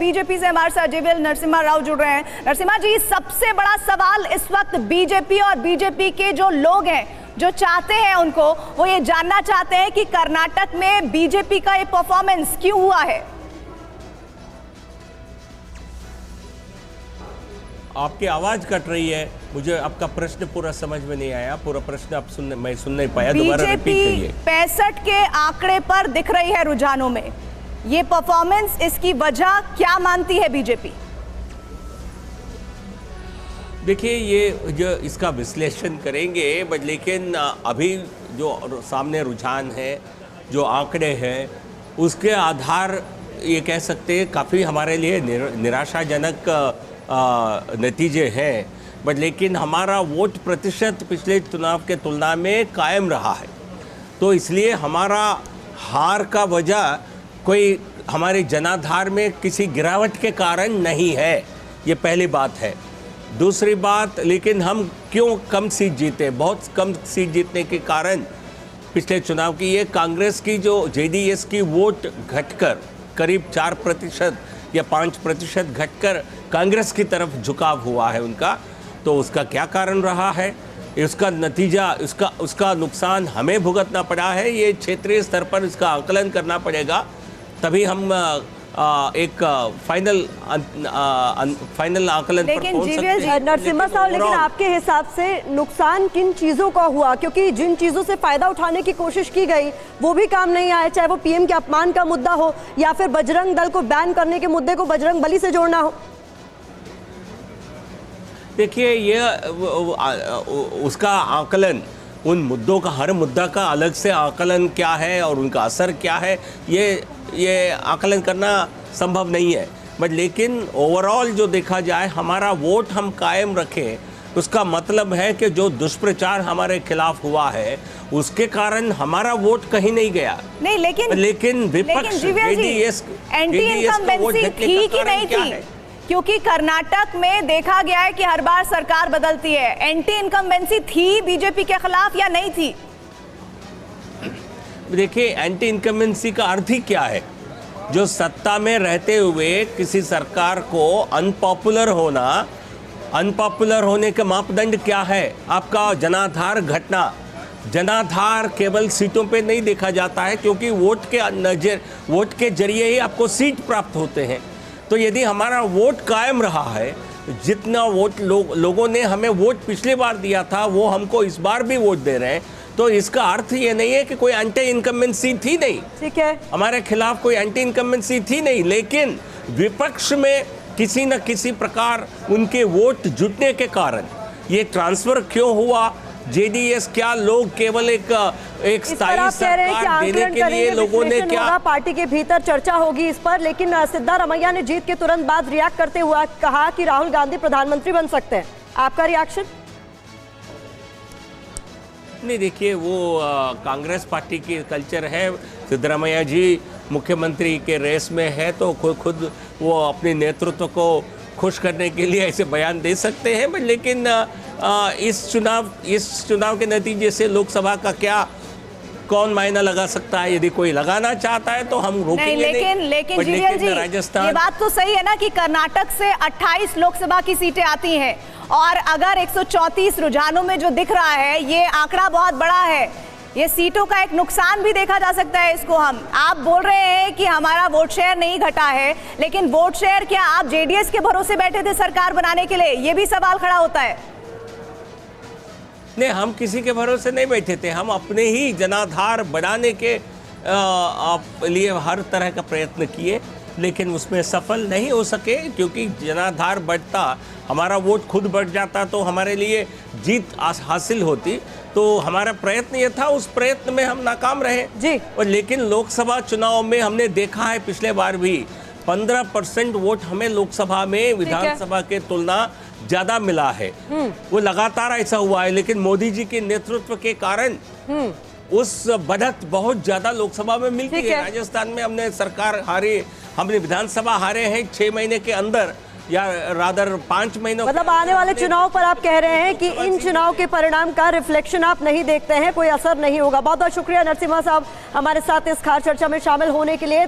BJP से हमारे साथ जेवीएल नरसिम्हा राव जुड़ रहे हैं। नरसिम्हा जी, सबसे बड़ा सवाल इस वक्त बीजेपी और बीजेपी के जो लोग हैं, जो चाहते हैं उनको, वो ये जानना चाहते हैं कि कर्नाटक में बीजेपी का ये परफॉर्मेंस क्यों हुआ है। आपकी आवाज कट रही है, मुझे आपका प्रश्न पूरा समझ में नहीं आया। पूरा प्रश्न आप मैं सुन नहीं पाया, दोबारा रिपीट करिए। 65 के आंकड़े पर दिख रही है रुझानों में ये परफॉर्मेंस, इसकी वजह क्या मानती है बीजेपी? देखिए, ये जो इसका विश्लेषण करेंगे, बट लेकिन अभी जो सामने रुझान है, जो आंकड़े हैं, उसके आधार ये कह सकते हैं काफ़ी हमारे लिए निराशाजनक नतीजे हैं। बट लेकिन हमारा वोट प्रतिशत पिछले चुनाव के तुलना में कायम रहा है, तो इसलिए हमारा हार का वजह कोई हमारे जनाधार में किसी गिरावट के कारण नहीं है। ये पहली बात है। दूसरी बात, लेकिन हम क्यों कम सीट जीते? बहुत कम सीट जीतने के कारण पिछले चुनाव की ये कांग्रेस की जो जेडीएस की वोट घटकर करीब 4% या 5% घटकर कांग्रेस की तरफ झुकाव हुआ है उनका। तो उसका क्या कारण रहा है, उसका नतीजा, उसका नुकसान हमें भुगतना पड़ा है। ये क्षेत्रीय स्तर पर इसका आकलन करना पड़ेगा, तभी हम एक फाइनल आकलन पर पहुंच सकते हैं। नरसिम्हा साहब, लेकिन आपके हिसाब से नुकसान किन चीज़ों का हुआ? क्योंकि जिन चीज़ों से फ़ायदा उठाने की कोशिश की गई वो भी काम नहीं आए, चाहे वो पीएम के अपमान का मुद्दा हो या फिर बजरंग दल को बैन करने के मुद्दे को बजरंग बली से जोड़ना हो। देखिए, ये उसका आकलन, उन मुद्दों का, हर मुद्दा का अलग से आकलन क्या है और उनका असर क्या है, ये आकलन करना संभव नहीं है। बट लेकिन ओवरऑल जो देखा जाए, हमारा वोट हम कायम रखें, उसका मतलब है कि जो दुष्प्रचार हमारे खिलाफ हुआ है उसके कारण हमारा वोट कहीं नहीं गया। नहीं, लेकिन विपक्ष जेडीएस एंटी इनकम्बेंसी थी कि नहीं थी? क्योंकि कर्नाटक में देखा गया है कि हर बार सरकार बदलती है। एंटी इनकम्बेंसी थी बीजेपी के खिलाफ या नहीं थी? देखिए, एंटी इनकम्बेंसी का अर्थ ही क्या है? जो सत्ता में रहते हुए किसी सरकार को अनपॉपुलर होने के मापदंड क्या है? आपका जनाधार घटना। जनाधार केवल सीटों पे नहीं देखा जाता है, क्योंकि वोट के जरिए ही आपको सीट प्राप्त होते हैं। तो यदि हमारा वोट कायम रहा है, जितना वोट लोगों ने हमें वोट पिछली बार दिया था वो हमको इस बार भी वोट दे रहे हैं, तो इसका अर्थ ये नहीं है कि कोई एंटी इनकम्बेंसी थी नहीं। ठीक है, हमारे खिलाफ कोई एंटी इनकम्बेंसी थी नहीं, लेकिन विपक्ष में किसी न किसी प्रकार उनके वोट जुटने के कारण ये ट्रांसफर क्यों हुआ? जेडीएस क्या लोग केवल एक स्थायी सरकार देने के लिए लोगों ने क्या? पार्टी के भीतर चर्चा होगी इस पर, लेकिन सिद्धारमैया ने जीत के तुरंत बाद रिएक्ट करते हुए कहा कि राहुल गांधी प्रधानमंत्री बन सकते हैं। आपका रिएक्शन? नहीं, देखिए, वो कांग्रेस पार्टी की कल्चर है। सिद्धारमैया जी मुख्यमंत्री के रेस में है, तो खुद वो अपने नेतृत्व को खुश करने के लिए ऐसे बयान दे सकते हैं। बट लेकिन इस चुनाव के नतीजे से लोकसभा का क्या कौन मायना लगा सकता है? यदि कोई लगाना चाहता है तो हम रोकेंगे नहीं। लेकिन जीवीएल जी, राजस्थान, ये बात तो सही है ना कि कर्नाटक से 28 लोकसभा की सीटें आती हैं, और अगर 134 रुझानों में जो दिख रहा है, ये आंकड़ा बहुत बड़ा है। ये सीटों का एक नुकसान भी देखा जा सकता है इसको हम। आप बोल रहे हैं कि हमारा वोट शेयर नहीं घटा है, लेकिन वोट शेयर क्या आप जेडीएस के भरोसे बैठे थे सरकार बनाने के लिए? ये भी सवाल खड़ा होता है। नहीं, हम किसी के भरोसे नहीं बैठे थे। हम अपने ही जनाधार बढ़ाने के लिए हर तरह का प्रयत्न किए, लेकिन उसमें सफल नहीं हो सके, क्योंकि जनाधार बढ़ता, हमारा वोट खुद बढ़ जाता तो हमारे लिए जीत हासिल होती। तो हमारा प्रयत्न ये था, उस प्रयत्न में हम नाकाम रहे जी। और लेकिन लोकसभा चुनाव में हमने देखा है, पिछले बार भी 15% वोट हमें लोकसभा में विधानसभा के तुलना ज्यादा मिला है। वो लगातार ऐसा हुआ है, लेकिन मोदी जी के नेतृत्व के कारण उस बढ़त बहुत ज्यादा लोकसभा में मिलती है। राजस्थान में हमने सरकार हारे, हमने विधानसभा हारे हैं 6 महीने के अंदर, या रादर 5 महीनों। मतलब आने वाले चुनाव पर आप कह रहे हैं कि इन चुनाव के परिणाम का रिफ्लेक्शन आप नहीं देखते हैं, कोई असर नहीं होगा। बहुत बहुत शुक्रिया नरसिम्हा साहब हमारे साथ इस खास चर्चा में शामिल होने के लिए।